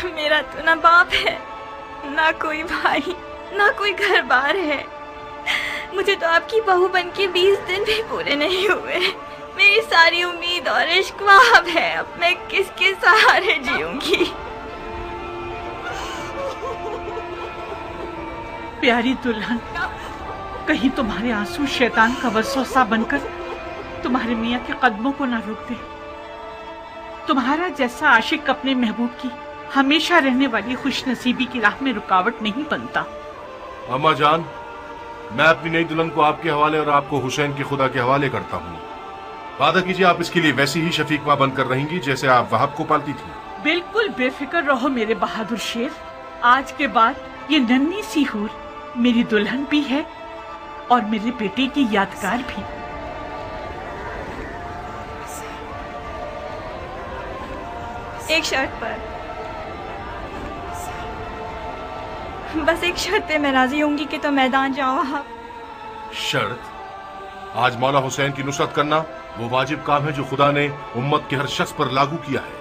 मेरा तो ना बाप है, ना कोई भाई, ना कोई घर बार है। मुझे तो आपकी बहू बन के 20 दिन भी पूरे नहीं हुए। मेरी सारी उम्मीद और इश्क वहाब है। अब मैं किसके सहारे जीऊंगी? प्यारी दुल्हन, कहीं तुम्हारे आंसू शैतान का वसवसा बनकर तुम्हारे मियाँ के कदमों को ना रोक दे। तुम्हारा जैसा आशिक अपने महबूब की हमेशा रहने वाली खुशनसीबी की राह में रुकावट नहीं बनता। अम्मा जान, मैं अपनी नई दुल्हन को आपके हवाले और आपको हुसैन के खुदा के हवाले करता हूँ। वादा कीजिए आप इसके लिए वैसी ही शफीक माँ बनकर रहेंगी जैसे आप वहाब को पालती थी। बिल्कुल बेफिक्र रहो मेरे बहादुर शेर। आज के बाद ये नन्ही सी हूर मेरी दुल्हन भी है और मेरे बेटे की यादगार भी। एक शर्त पर, बस एक शर्त पे मैं राजी होंगी कि तो मैदान जाओ आप। शर्त? आज मौला हुसैन की नुसरत करना वो वाजिब काम है जो खुदा ने उम्मत के हर शख्स पर लागू किया है।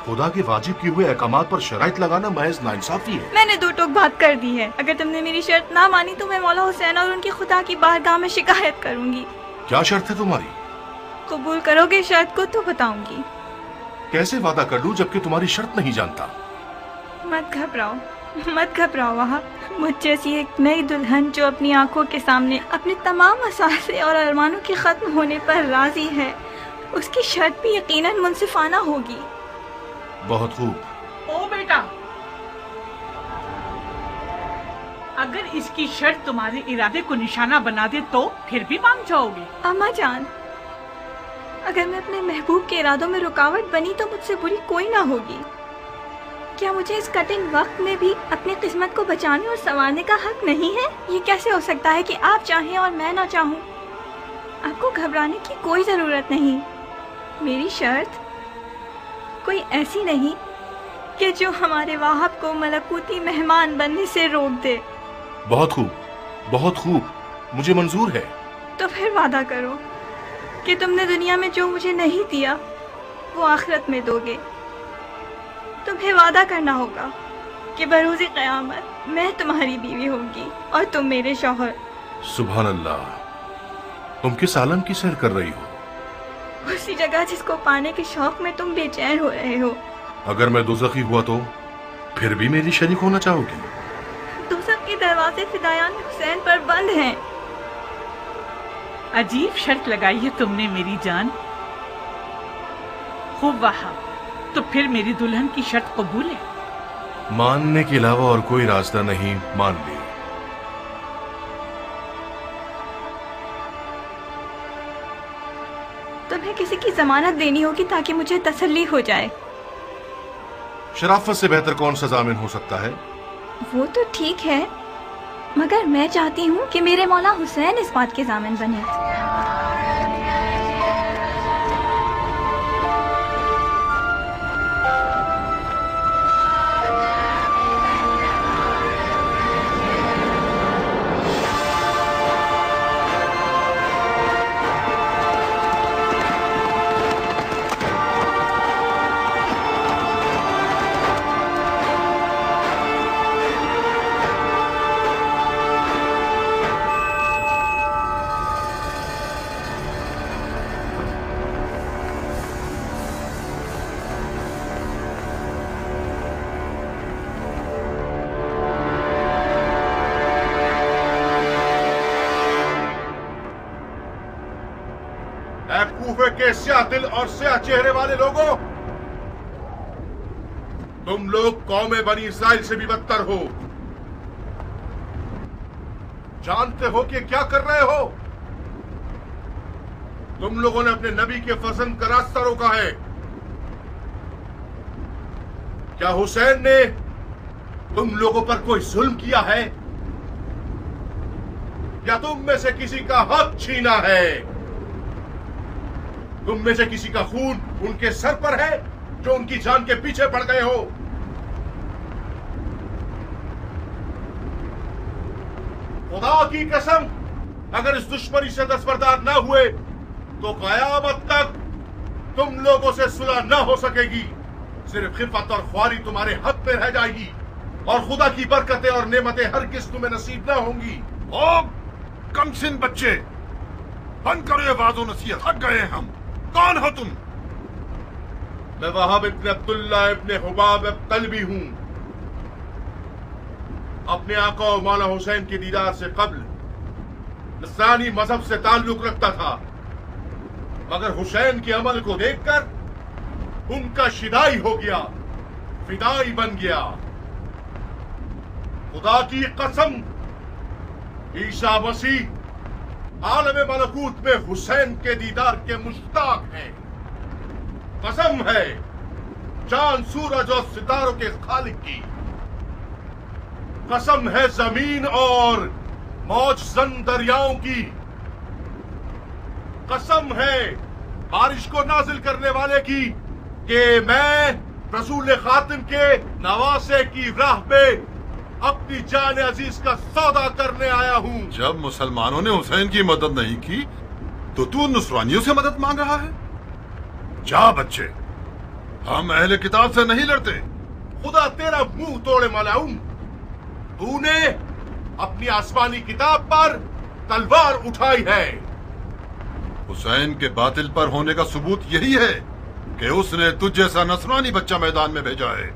खुदा के वाजिब किए हुए अहकामात पर शराइत लगाना महज नाइंसाफी है। मैंने दो टोक बात कर दी है। अगर तुमने मेरी शर्त ना मानी तो मैं मौला हुसैन और उनकी खुदा की बारगाह में शिकायत करूंगी। क्या शर्त है तुम्हारी? कबूल करोगे शर्त को तो बताऊंगी। कैसे वादा कर लूं जबकि तुम्हारी शर्त नहीं जानता? मत घबराओ, मत घबराओ वहाब। मुझ जैसी एक नई दुल्हन जो अपनी आंखों के सामने अपने तमाम असासे और अरमानों के खत्म होने पर राजी है, उसकी शर्त भी यकीनन मुनसिफाना होगी। बहुत खूब। ओ बेटा, अगर इसकी शर्त तुम्हारे इरादे को निशाना बना दे तो फिर भी मान जाओगे? अम्मा जान, अगर मैं अपने महबूब के इरादों में रुकावट बनी तो मुझसे बुरी कोई ना होगी। क्या मुझे इस कठिन वक्त में भी अपनी किस्मत को बचाने और संवारने का हक नहीं है? ये कैसे हो सकता है कि आप चाहें और मैं ना चाहूँ? आपको घबराने की कोई जरूरत नहीं। मेरी शर्त कोई ऐसी नहीं कि जो हमारे वाहब को मलकूती मेहमान बनने से रोक दे। बहुत खूब, बहुत खूब, मुझे मंजूर है। तो फिर वादा करो कि तुमने दुनिया में जो मुझे नहीं दिया वो आखिरत में दोगे। तुम्हें वादा करना होगा कि बरोज़े क़यामत मैं तुम्हारी बीवी होंगी और तुम मेरे शौहर। सुभान अल्लाह, तुम किस आलम की सैर कर रही हो? उसी जगह जिसको पाने के शौक में तुम बेचैन हो रहे हो। अगर मैं दोज़खी हुआ तो फिर भी मेरी शरीक होना चाहोगी? दोज़ख के दरवाजे फिदायान हुसैन पर बंद हैं। अजीब शर्त लगाई है तुमने मेरी जान। खूब वहाब, तो फिर मेरी दुल्हन की शर्त कबूल है? मानने के अलावा और कोई रास्ता नहीं, मान ली। तुम्हें किसी की जमानत देनी होगी ताकि मुझे तसल्ली हो जाए। शराफत से बेहतर कौन सा जामिन हो सकता है? वो तो ठीक है, मगर मैं चाहती हूँ कि मेरे मौला हुसैन इस बात के जामिन बने। कूफे के स्याह दिल और स्याह चेहरे वाले लोगों, तुम लोग कौम बनी इसराइल से भी बदतर हो। जानते हो कि क्या कर रहे हो? तुम लोगों ने अपने नबी के फजन का रास्ता रोका है। क्या हुसैन ने तुम लोगों पर कोई जुल्म किया है या तुम में से किसी का हक छीना है? तुम में से किसी का खून उनके सर पर है जो उनकी जान के पीछे पड़ गए हो? खुदा की कसम, अगर इस दुश्मनी से दस्तबरदार न हुए तो कयामत तक तुम लोगों से सुलह न हो सकेगी। सिर्फ खिफत और ख्वारी तुम्हारे हक पे रह जाएगी और खुदा की बरकतें और नेमतें हरगिज़ तुम्हें नसीब न होंगी। ओ कमसिन बच्चे, बंद करो ये वाज़ो नसीहत, थक गए हैं हम। कौन हो तुम? मैं वहाब इब्न अब्दुल्ला इब्न हुबाब कल्बी हूं। अपने आका और मौला हुसैन के दीदार से कब्ल नसरानी मजहब से ताल्लुक रखता था, मगर हुसैन के अमल को देखकर उनका शिदाई हो गया, फिदाई बन गया। खुदा की कसम, ईसा मसीह आलम मलकूत में हुसैन के दीदार के मुश्ताक हैं। कसम है चांद सूरज और सितारों के खालिक की। कसम है जमीन और मौज जन दरियाओं की। कसम है बारिश को नाजिल करने वाले की कि मैं रसूल खातिम के नवासे की राह पे अपनी जान अजीज का सौदा करने आया हूँ। जब मुसलमानों ने हुसैन की मदद नहीं की तो तू नुसरानियों से मदद मांग रहा है? जा बच्चे, हम अहले किताब से नहीं लड़ते। खुदा तेरा मुंह तोड़े मलाऊं, तूने अपनी आसमानी किताब पर तलवार उठाई है। हुसैन के बातिल पर होने का सबूत यही है कि उसने तुझ जैसा नसरानी बच्चा मैदान में भेजा है।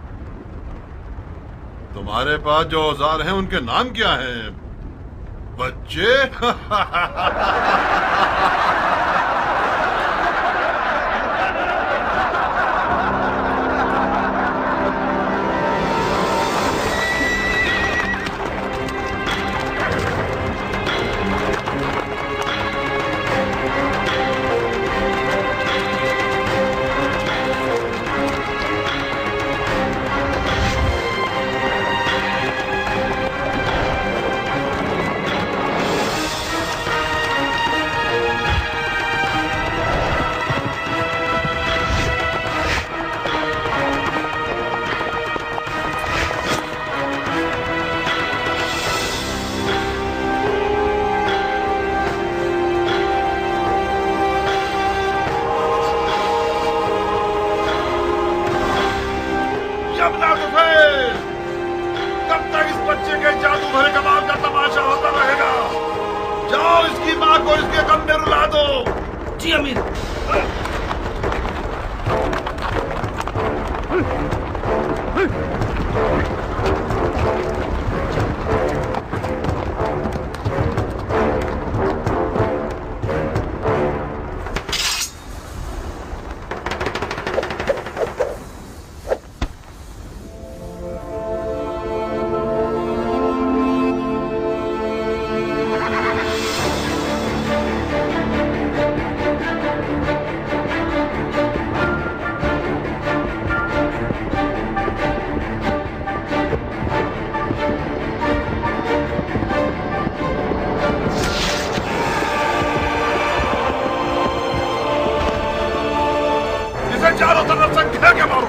तुम्हारे पास जो औजार हैं उनके नाम क्या हैं बच्चे? चारों तरफ से घेर के मारो।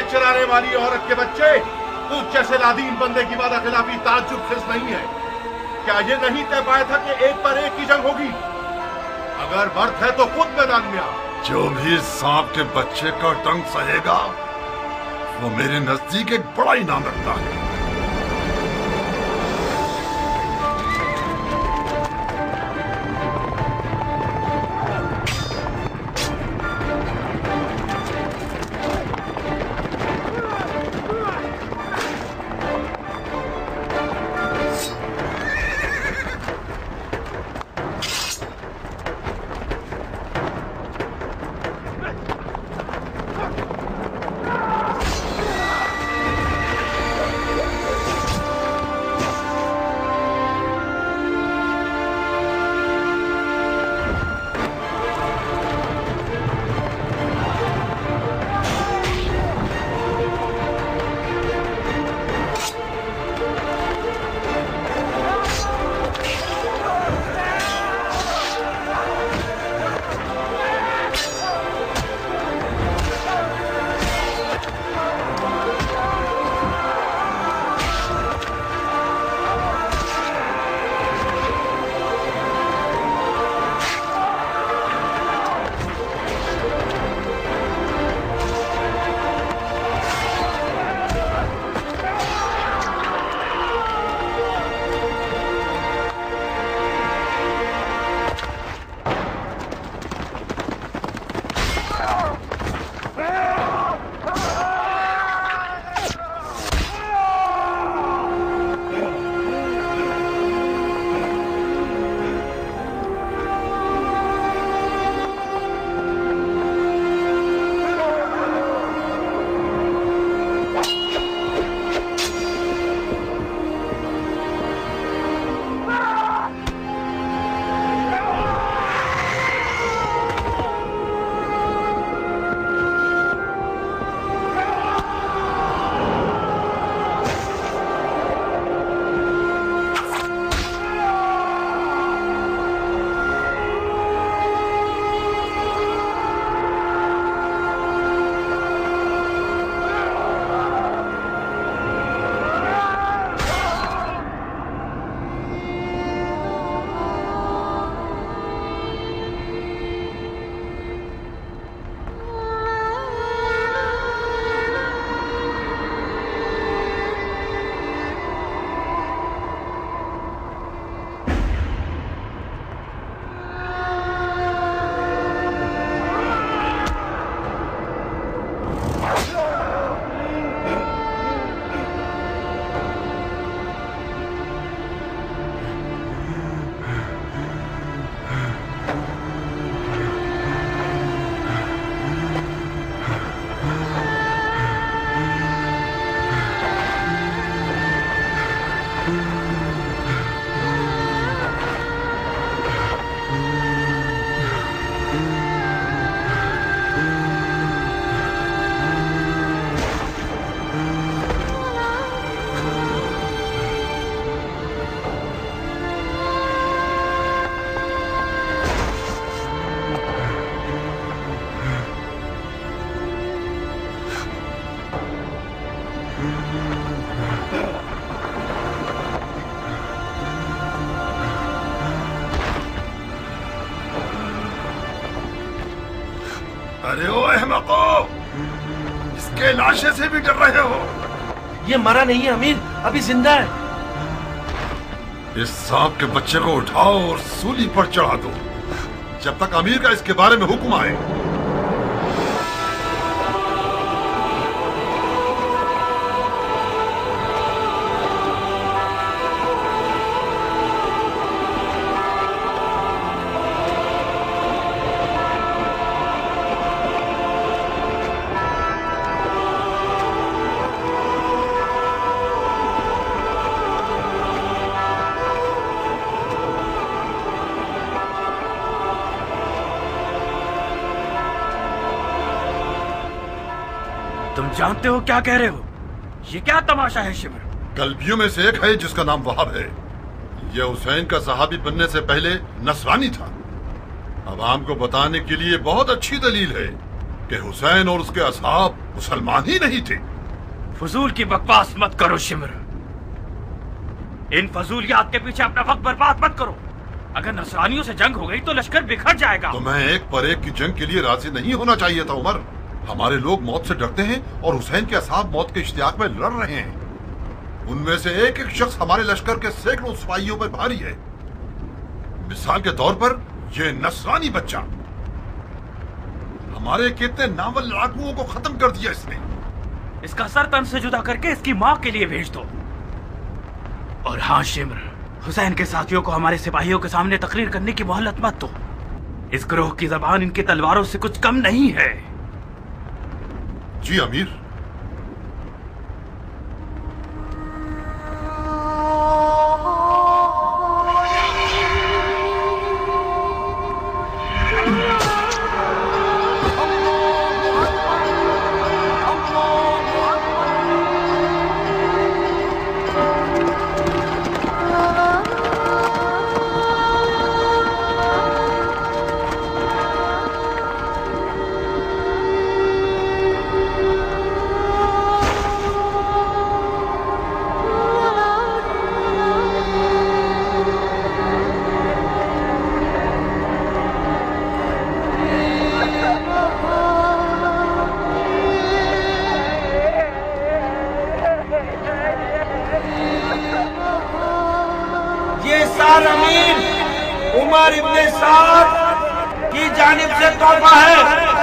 चराने वाली औरत के बच्चे, तू जैसे लादीन बंदे की वादा खिलाफी ताज्जुब खिज नहीं है। क्या ये नहीं तय पाया था कि एक पर एक की जंग होगी? अगर बर्थ है तो खुद मैदान में आ। जो भी सांप के बच्चे का डंक सहेगा वो मेरे नजदीक एक बड़ा इनाम रखता है। अहमको, इसके लाशे से भी डर रहे हो? ये मरा नहीं है अमीर, अभी जिंदा है। इस सांप के बच्चे को उठाओ और सूली पर चढ़ा दो, जब तक अमीर का इसके बारे में हुक्म आए। तुम जानते हो क्या कह रहे हो? ये क्या तमाशा है शिमर? कल्बियों में से एक है जिसका नाम वहाब है। यह हुसैन का सहाबी बनने से पहले नसरानी था। अवाम को बताने के लिए बहुत अच्छी दलील है कि हुसैन और उसके असहाब मुसलमान ही नहीं थे। फजूल की बकवास मत करो शिमर। इन फजूलियात के पीछे अपना वक्त बर्बाद मत करो। अगर नसरानियों से जंग हो गई तो लश्कर बिखर जाएगा। तो मैं एक पर एक की जंग के लिए राजी नहीं होना चाहिए था उमर। हमारे लोग मौत से डरते हैं और हुसैन के असहाब मौत के इश्तियाक में लड़ रहे हैं। उनमें से एक एक शख्स हमारे लश्कर के सैकड़ों सिपाहियों पर भारी है। मिसाल के तौर पर यह नसरानी बच्चा हमारे कितने नावल लड़ाकुओं को खत्म कर दिया इसने। इसका सर तन से जुदा करके इसकी माँ के लिए भेज दो। और हाँ शिमर, हुसैन के साथियों को हमारे सिपाहियों के सामने तकरीर करने की मोहलत मत दो। इस ग्रोह की जबान इनकी तलवारों से कुछ कम नहीं है। जी अमीर। उमर इब्ने साद की जानिब से तोहफा है।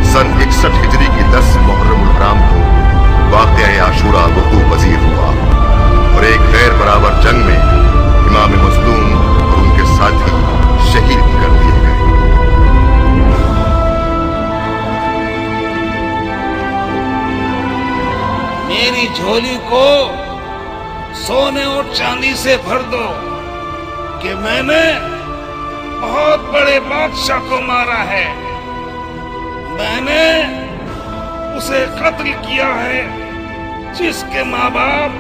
सन 61 हिजरी की 10 मुहर्रम उल हराम को वाक़या आशूरा वक़ू पजीर हुआ और एक गैर बराबर जंग में इमाम मज़लूम और उनके साथी शहीद कर दिए गए। मेरी झोली को सोने और चांदी से भर दो कि मैंने बहुत बड़े बादशाह को मारा है। मैंने उसे कत्ल किया है जिसके माँ बाप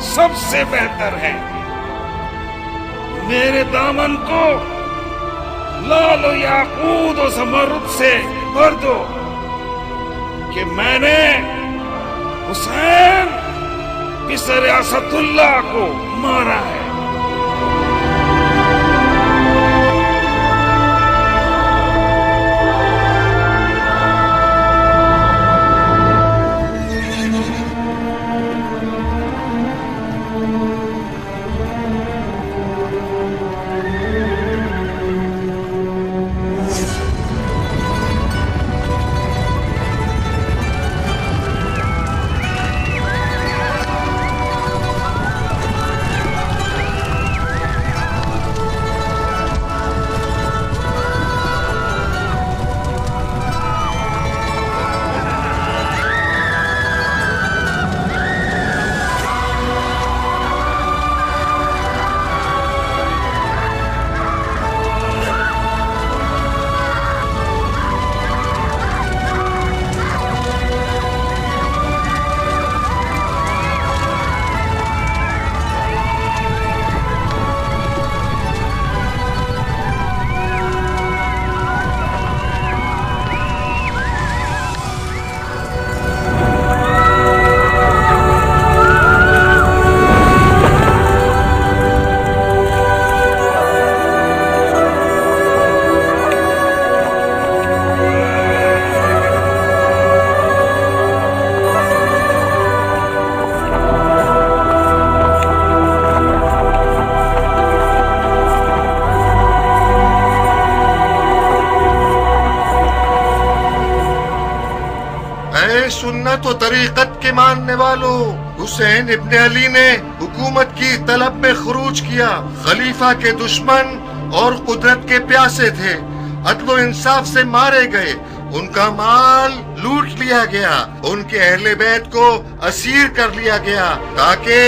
सबसे बेहतर हैं। मेरे दामन को लाल और याकूत और ज़मरुद से भर दो कि मैंने हुसैन बिसर असदुल्लाह को मारा है। सुन्नत और तरीक़त के मानने वालों, हुसैन इब्न अली ने हुकूमत की तलब में खुरूज किया। खलीफा के दुश्मन और कुदरत के प्यासे थे, अदल इंसाफ से मारे गए, उनका माल लूट लिया गया, उनके अहले बैत को असीर कर लिया गया ताकि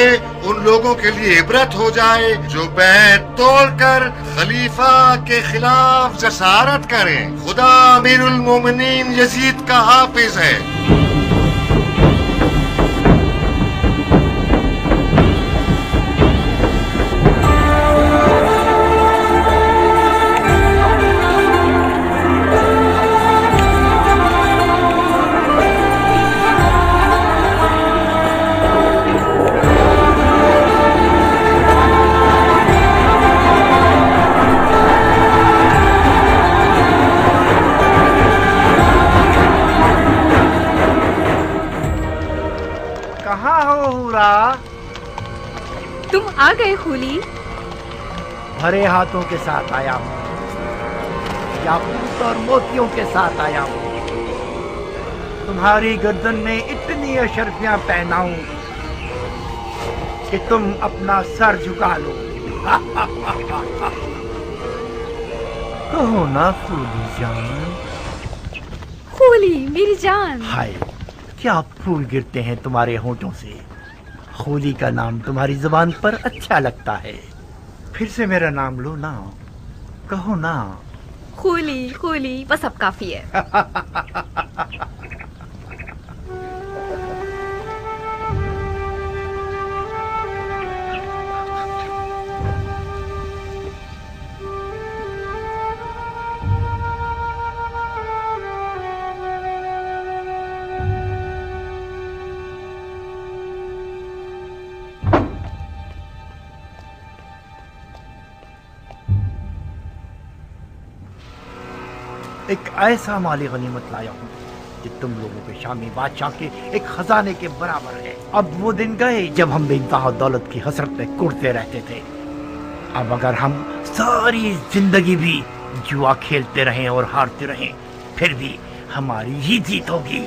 उन लोगों के लिए इबरत हो जाए जो बैत तोड़कर खलीफा के खिलाफ जसारत करें। खुदा अमीरुल मोमिनीन यजीद का हाफिज है। तुम आ गए खूली? भरे हाथों के साथ आया हूँ, याकूत और मोतियों के साथ आया हूँ। तुम्हारी गर्दन में इतनी अशरफियां पहनाऊं कि तुम अपना सर झुका लो। कहो ना खूली जान। खूली मेरी जान। हाय, क्या फूल गिरते हैं तुम्हारे होठों से। खूली का नाम तुम्हारी जुबान पर अच्छा लगता है। फिर से मेरा नाम लो ना, कहो ना। खूली खूली बस अब काफी है। एक ऐसा माली गनीमत लाया हूँ कि तुम लोगों के शामी बादशाह के एक खजाने के बराबर है। अब वो दिन गए जब हम बेइंतहा दौलत की हसरत में कुड़ते रहते थे। अब अगर हम सारी जिंदगी भी जुआ खेलते रहें और हारते रहें, फिर भी हमारी ही जीत होगी।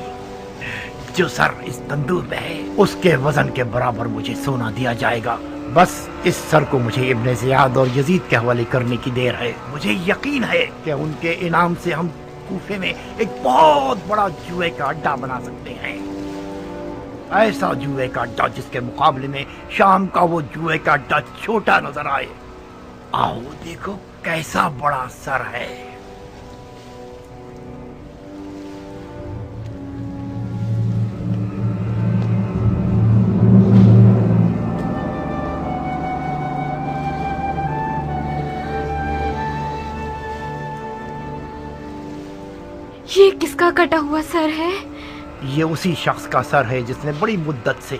जो सर इस तंदूर में है उसके वजन के बराबर मुझे सोना दिया जाएगा। बस इस सर को मुझे इब्ने ज़ियाद और यजीद के हवाले करने की देर है। मुझे यकीन है कि उनके इनाम से हम कूफे में एक बहुत बड़ा जुए का अड्डा बना सकते हैं। ऐसा जुए का अड्डा जिसके मुकाबले में शाम का वो जुए का अड्डा छोटा नजर आए। आओ देखो कैसा बड़ा सर है। ये किसका कटा हुआ सर है? ये उसी शख्स का सर है जिसने बड़ी मुद्दत से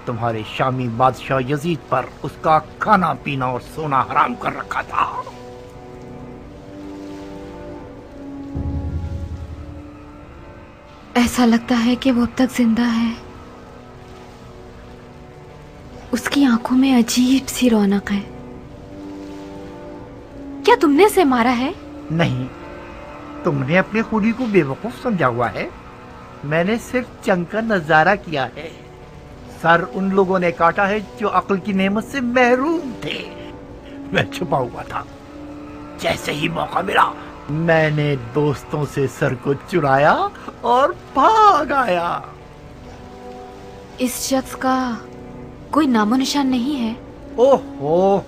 तुम्हारे शामी बादशाह यजीद पर उसका खाना पीना और सोना हराम कर रखा था। ऐसा लगता है कि वो अब तक जिंदा है। उसकी आंखों में अजीब सी रौनक है। क्या तुमने उसे मारा है? नहीं, तुमने अपने खूनी को बेवकूफ समझा हुआ है। मैंने सिर्फ जंग का नजारा किया है। सर उन लोगों ने काटा है जो अक्ल की नेमत से महरूम थे। मैं छुपा हुआ था। जैसे ही मौका मिला मैंने दोस्तों से सर को चुराया और भाग आया। इस शख्स का कोई नामो निशान नहीं है? ओहो,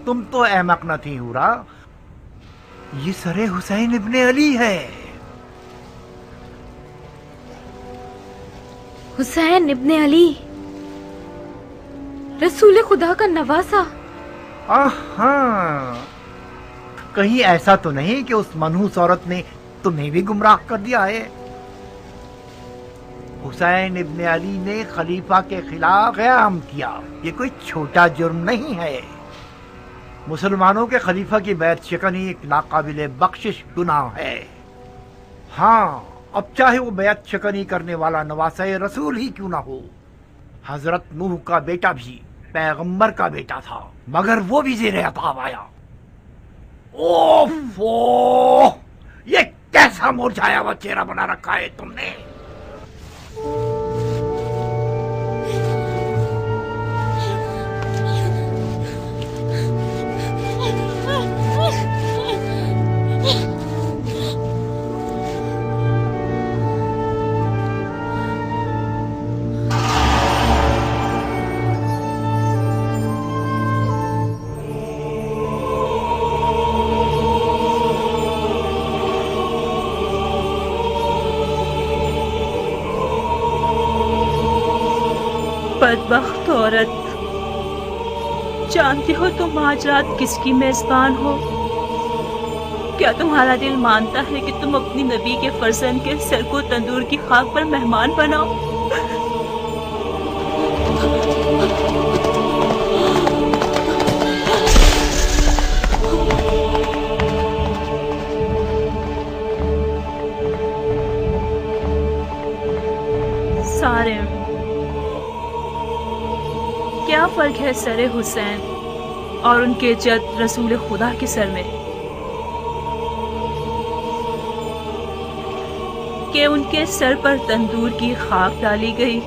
तुम तो अहमक न थी हुरा। ये सरे हुसैन इब्ने अली है। हुसैन इब्ने अली, रसूल खुदा का नवासा। हाँ, कहीं ऐसा तो नहीं कि उस मनहूस औरत ने तुम्हें भी गुमराह कर दिया है? हुसैन इब्ने अली ने खलीफा के खिलाफ क़याम किया। ये कोई छोटा जुर्म नहीं है। मुसलमानों के खलीफा की बैत शिकनी एक नाकाबिले बख्शिश गुनाह है। हाँ, अब चाहे वो बैत शिकनी करने वाला नवासे रसूल ही क्यों ना हो। हजरत नूह का बेटा भी पैगंबर का बेटा था, मगर वो भी ज़ेरे अताब आया। ओफो, ये कैसा मुरझाया हुआ चेहरा बना रखा है तुमने। बदबख्त औरत, जानती हो तुम आज रात किसकी मेजबान हो? क्या तुम्हारा दिल मानता है कि तुम अपनी नबी के फर्जंद के सर को तंदूर की खाक पर मेहमान बनाओ? सारे क्या फर्क है सरे हुसैन और उनके जद रसूल खुदा के सर में कि उनके सर पर तंदूर की खाक डाली गई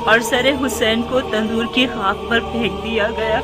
और सरे हुसैन को तंदूर की खाक पर फेंक दिया गया।